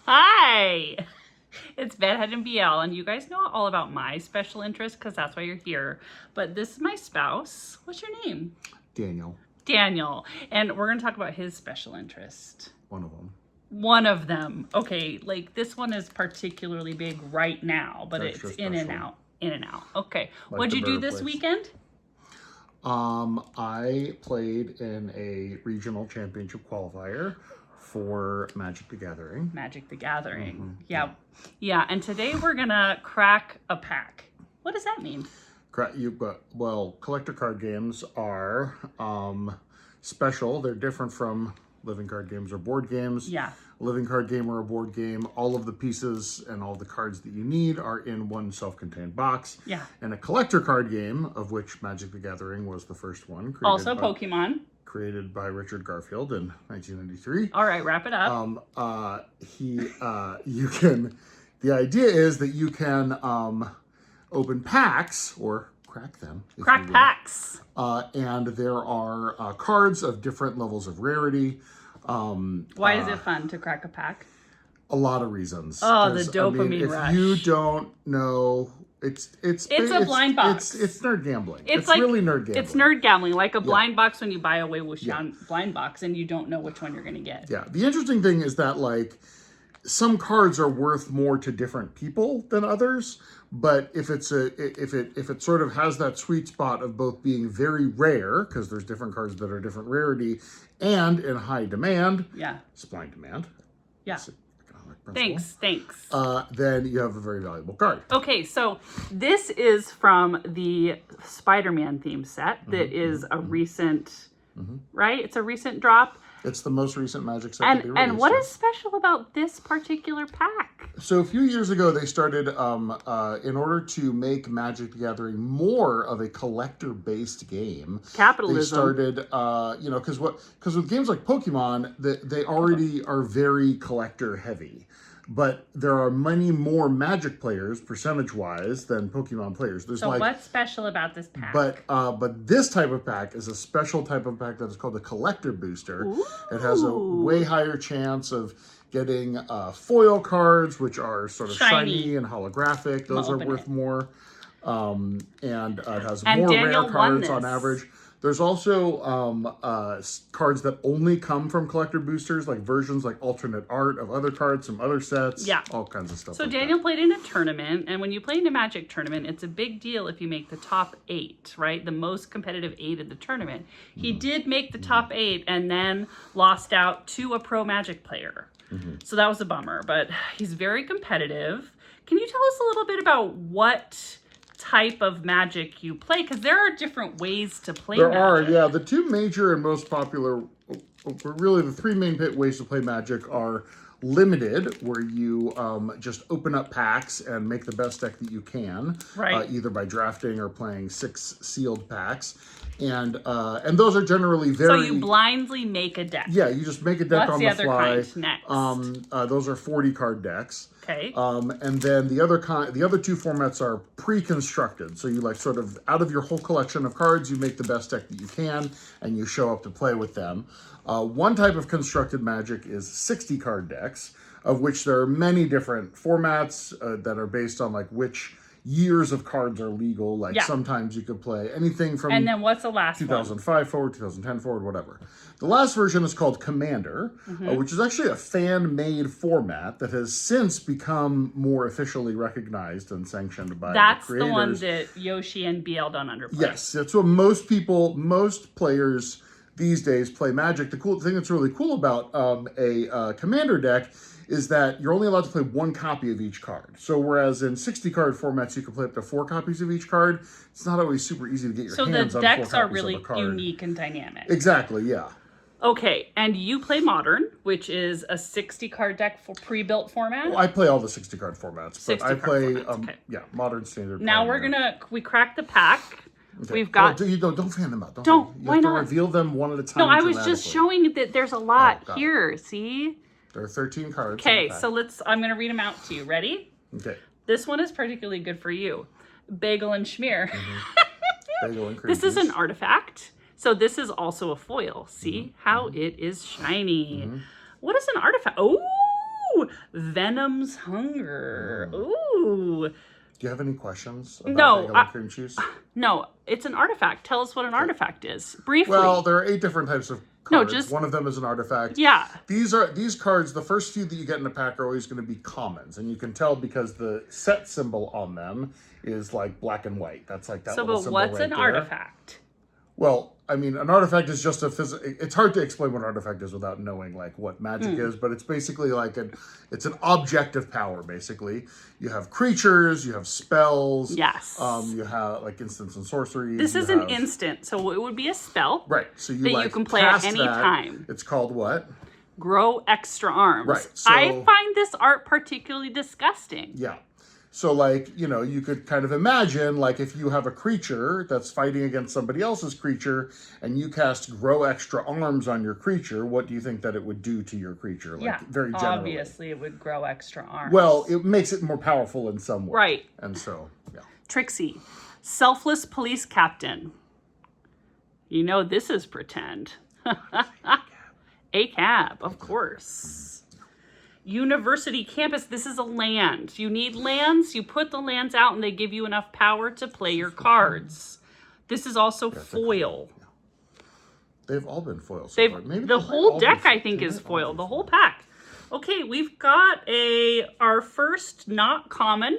Hi! It's Bedhead and BL, and you guys know all about my special interest because that's why you're here. But this is my spouse. What's your name? Daniel. Daniel. And we're going to talk about his special interest. One of them. One of them. Okay, like this one is particularly big right now, but Extra it's in and special. out. In and out. Okay. Like What'd the you do bird this place. weekend? I played in a regional championship qualifier for Magic the Gathering. Magic the Gathering. Mm-hmm. Yeah. Yeah, and today we're going to crack a pack. What does that mean? Collector card games are special. They're different from living card games or board games. Yeah. A living card game or a board game, all of the pieces and all the cards that you need are in one self-contained box. Yeah. And a collector card game, of which Magic the Gathering was the first one. Also Pokemon. Created by Richard Garfield in 1993. All right, wrap it up. The idea is that you can open packs or crack them. Crack packs. And there are cards of different levels of rarity. Why is it fun to crack a pack? A lot of reasons. Oh, the dopamine rush. If you don't know, it's a blind box. It's nerd gambling. It's like, really nerd gambling. It's nerd gambling, like a blind box when you buy a Wei Wuxian blind box and you don't know which one you're going to get. Yeah. The interesting thing is that like some cards are worth more to different people than others, but if it sort of has that sweet spot of both being very rare, because there's different cards that are different rarity, and in high demand, supply and demand. Yeah. Thanks. Then you have a very valuable card. Okay, so this is from the Spider-Man theme set that is a recent, right? It's a recent drop. It's the most recent Magic set to be released. And what is special about this particular pack? So a few years ago, they started, in order to make Magic the Gathering more of a collector-based game. Capitalism. They started, because with games like Pokemon, they already are very collector-heavy. But there are many more Magic players, percentage-wise, than Pokemon players. So what's special about this pack? But this type of pack is a special type of pack that is called a Collector Booster. Ooh. It has a way higher chance of getting foil cards, which are sort of shiny and holographic. Those are worth more. And it has more Daniel rare cards on average. There's also cards that only come from collector boosters, like versions like alternate art of other cards from other sets. Yeah. All kinds of stuff. So Daniel played in a tournament, and when you play in a Magic tournament, it's a big deal if you make the top 8, right? The most competitive 8 of the tournament. He did make the top 8 and then lost out to a pro Magic player. So that was a bummer, but he's very competitive. Can you tell us a little bit about what type of Magic you play? Because there are different ways to play Magic. There are, yeah. The two major and most popular, really the three main ways to play Magic are limited, where you just open up packs and make the best deck that you can, either by drafting or playing 6 sealed packs. And those are generally very... So you blindly make a deck. Yeah, you just make a deck on the fly. What's the other kind next? Those are 40 card decks. Okay. And then the other two formats are pre-constructed. So you like sort of out of your whole collection of cards, you make the best deck that you can, and you show up to play with them. One type of constructed Magic is 60 card decks, of which there are many different formats that are based on like which years of cards are legal. Like sometimes you could play anything from and then what's the last 2005 forward, 2010 forward, whatever. The last version is called Commander, which is actually a fan-made format that has since become more officially recognized and sanctioned by the creators. That's the one that Yoshi and BL don't underplay. Yes, that's what most players these days play Magic. The thing that's really cool about a Commander deck is that you're only allowed to play 1 copy of each card. So whereas in 60 card formats, you can play up to 4 copies of each card, it's not always super easy to get your hands on 4 copies of a card. So the decks are really unique and dynamic. Exactly, yeah. Okay, and you play Modern, which is a 60 card deck for pre-built format? Well, I play all the 60 card formats, but I play, Modern, Standard. Now we crack the pack. Okay. We've got... Don't fan them out. Why not? You have to reveal them one at a time. No, I was just showing that there's a lot here, see? There are 13 cards. Okay, so I'm going to read them out to you. Ready? Okay. This one is particularly good for you. Bagel and Schmear. Bagel and cream This is an artifact. So this is also a foil. See how it is shiny. What is an artifact? Oh, Venom's Hunger. Ooh. Do you have any questions about No, bagel and cream cheese? No, it's an artifact. Tell us what an artifact is, briefly. Well, there are 8 different types of cards. One of them is an artifact. Yeah. These cards, the first few that you get in a pack are always going to be commons, and you can tell because the set symbol on them is like black and white. That's like that little symbol right there. So, but what's an artifact? Well, I mean, an artifact is just a it's hard to explain what an artifact is without knowing like what magic is, but it's basically like it's an object of power, basically. You have creatures, you have spells. Yes. You have like instants and sorceries. This is an instant, so it would be a spell. Right. So you that you can play at any time. It's called what? Grow extra arms. Right. So, I find this art particularly disgusting. Yeah. So, like, you know, you could kind of imagine, like, if you have a creature that's fighting against somebody else's creature and you cast Grow Extra Arms on your creature, what do you think that it would do to your creature? Like, very generally. Obviously it would grow extra arms. Well, it makes it more powerful in some way. Right. And so, yeah. Trixie, Selfless Police Captain. You know this is pretend. A cab, of course. University campus. This is a land. You need lands. You put the lands out and they give you enough power to play your cards. This is also foil. They've all been foil so far. Maybe the whole deck, I think, is foil. The whole pack. Okay, we've got our first not common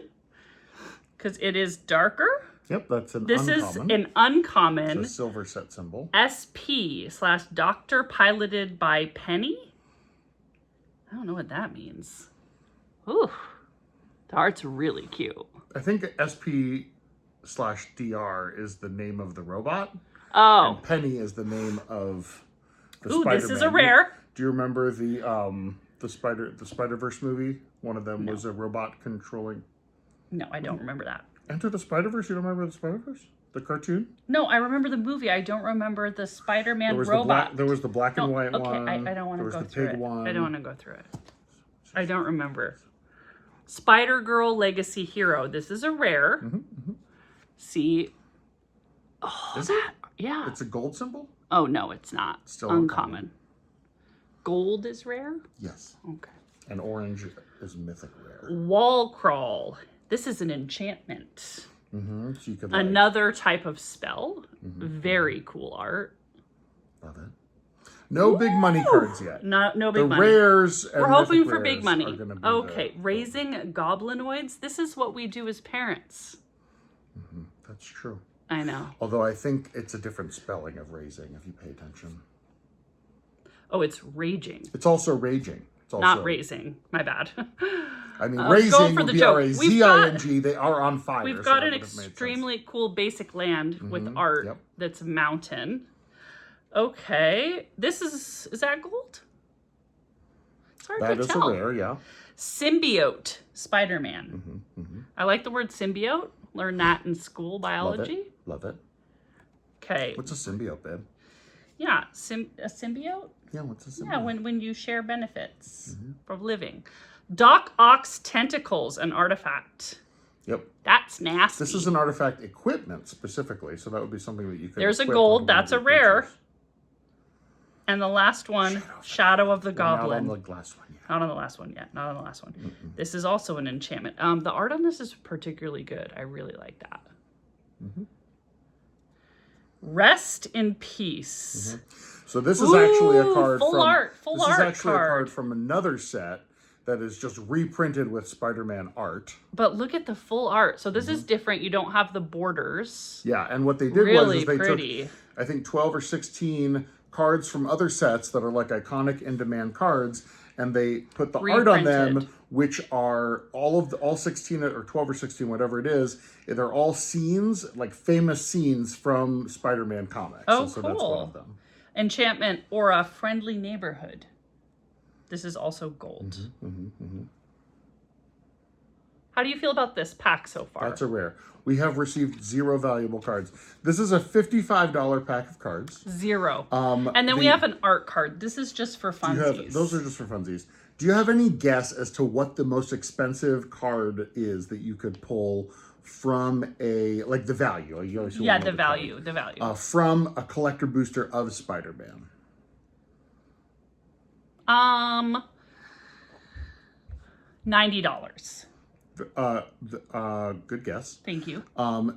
because it is darker. Yep, that's an this uncommon. This is an uncommon. It's a silver set symbol. SP/Doctor piloted by Penny. I don't know what that means. Ooh, the art's really cute. I think SP/DR is the name of the robot. Oh. And Penny is the name of the Spider-Man. This is a rare. Do you remember the Spider-Verse movie? One of them was a robot controlling. No, I don't remember that. Enter the Spider-Verse? You don't remember the Spider-Verse? The cartoon? No, I remember the movie. I don't remember the Spider-Man robot. There was the black and white one. I don't want to go through it. One. I don't want to go through it. I don't remember. Spider-Girl Legacy Hero. This is a rare. See. Oh, is it? Yeah. It's a gold symbol? Oh, no, it's not. Still uncommon. Gold is rare? Yes. Okay. And orange is mythic rare. Wall Crawl. This is an enchantment. So you could another type of spell. Very cool art. Love it. No big money cards yet. No big money. The rares. And we're hoping for big money. Okay, raising goblinoids. This is what we do as parents. That's true. I know. Although I think it's a different spelling of raising if you pay attention. Oh, it's raging. It's also raging. It's also, not raising. My bad. I mean, raising would be R-A-Z-I-N-G. They are on fire. We've got an extremely cool basic land with art that's mountain. Okay. This is that gold? It's hard to tell. That is a rare, yeah. Symbiote Spider-Man. I like the word symbiote. Learned that in school biology. Love it. Okay. What's a symbiote, babe? Yeah, a symbiote? Yeah, what's a symbiote? Yeah, when you share benefits of living. Doc Ock's Tentacles, an artifact. Yep. That's nasty. This is an artifact equipment specifically, so that would be something that you could. There's a gold. That's a rare. And the last one, Shadow of the Goblin. Not on the last one yet. Not on the last one yet. Not on the last one. This is also an enchantment. The art on this is particularly good. I really like that. Rest in Peace. So this is actually a card full from art. This is actually a card from another set that is just reprinted with Spider-Man art. But look at the full art. So this is different. You don't have the borders. Yeah, and what they did was they took, I think, 12 or 16 cards from other sets that are like iconic in-demand cards, and they put the art on them, which are all 16 or 12 or 16, whatever it is. They're all scenes, like famous scenes from Spider-Man comics. Oh, so cool. That's one of them. Enchantment or a Friendly Neighborhood. This is also gold. How do you feel about this pack so far? That's a rare. We have received 0 valuable cards. This is a $55 pack of cards. 0. And then we have an art card. This is just for funsies. Those are just for funsies. Do you have any guess as to what the most expensive card is that you could pull from like the value? The value. From a collector booster of Spider-Man. $90. Good guess. Thank you.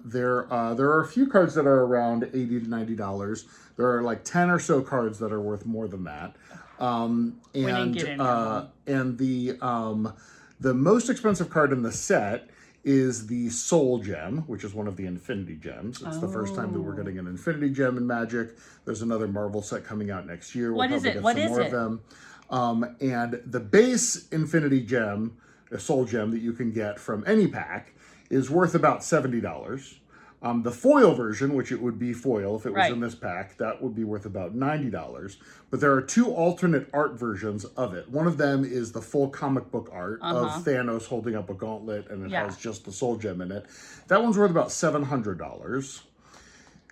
There are a few cards that are around $80 to $90. There are like 10 or so cards that are worth more than that. didn't get any of them. And the most expensive card in the set is the Soul Gem, which is one of the Infinity Gems. It's the first time that we're getting an Infinity Gem in Magic. There's another Marvel set coming out next year. What is it? What is it? Of them. And the base Infinity Gem, a Soul Gem that you can get from any pack, is worth about $70. The foil version, which it would be foil if it was in this pack, that would be worth about $90. But there are two alternate art versions of it. One of them is the full comic book art of Thanos holding up a gauntlet, and it has just the Soul Gem in it. That one's worth about $700.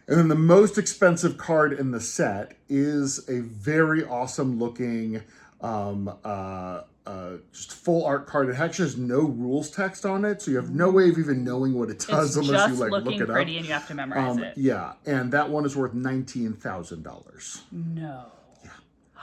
And then the most expensive card in the set is a very awesome looking just full art card. It actually has no rules text on it, so you have no way of even knowing what it does unless you like look it up. It's just looking pretty and you have to memorize it. Yeah, and that one is worth $19,000. No. Yeah.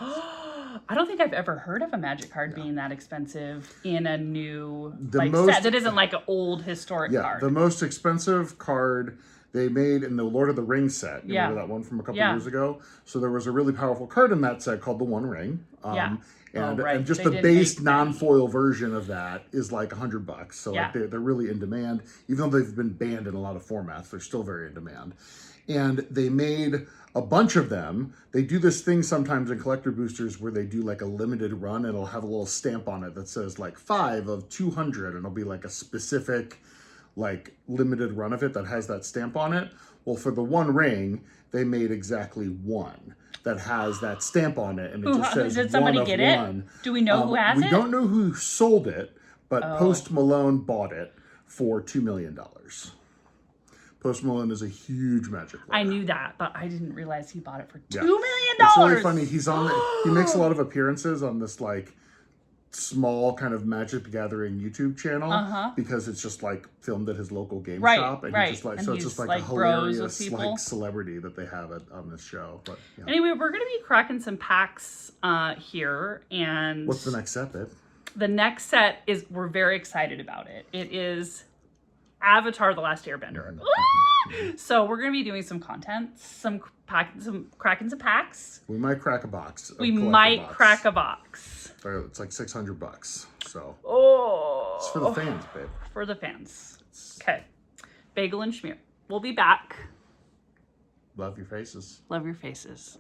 I don't think I've ever heard of a Magic card being that expensive in a new set that isn't like an old historic card. The most expensive card they made in the Lord of the Rings set. You remember that one from a couple years ago? So there was a really powerful card in that set called the One Ring. And just the base non-foil version of that is like $100. So like they're really in demand. Even though they've been banned in a lot of formats, they're still very in demand. And they made a bunch of them. They do this thing sometimes in collector boosters where they do like a limited run, and it'll have a little stamp on it that says like 5 of 200, and it'll be like a specific like limited run of it that has that stamp on it. Well, for the One Ring, they made exactly one that has that stamp on it, and it just says did somebody get it? Do we know who has it? We don't know who sold it, but Post Malone bought it for $2 million. Post Malone is a huge Magic player. I knew that, but I didn't realize he bought it for $2 million. It's really funny. He's on. He makes a lot of appearances on this like small kind of Magic the Gathering YouTube channel because it's just like filmed at his local game shop, and he just like it's just like a hilarious like celebrity that they have on this show. But anyway, we're gonna be cracking some packs here, and what's the next set, babe? The next set is we're very excited about it. It is Avatar: The Last Airbender. So we're gonna be doing some content, some cracking some packs. We might crack a box. Crack a box. It's like $600. So it's for the fans, babe. For the fans. Okay. Bagel and Schmear. We'll be back. Love your faces. Love your faces.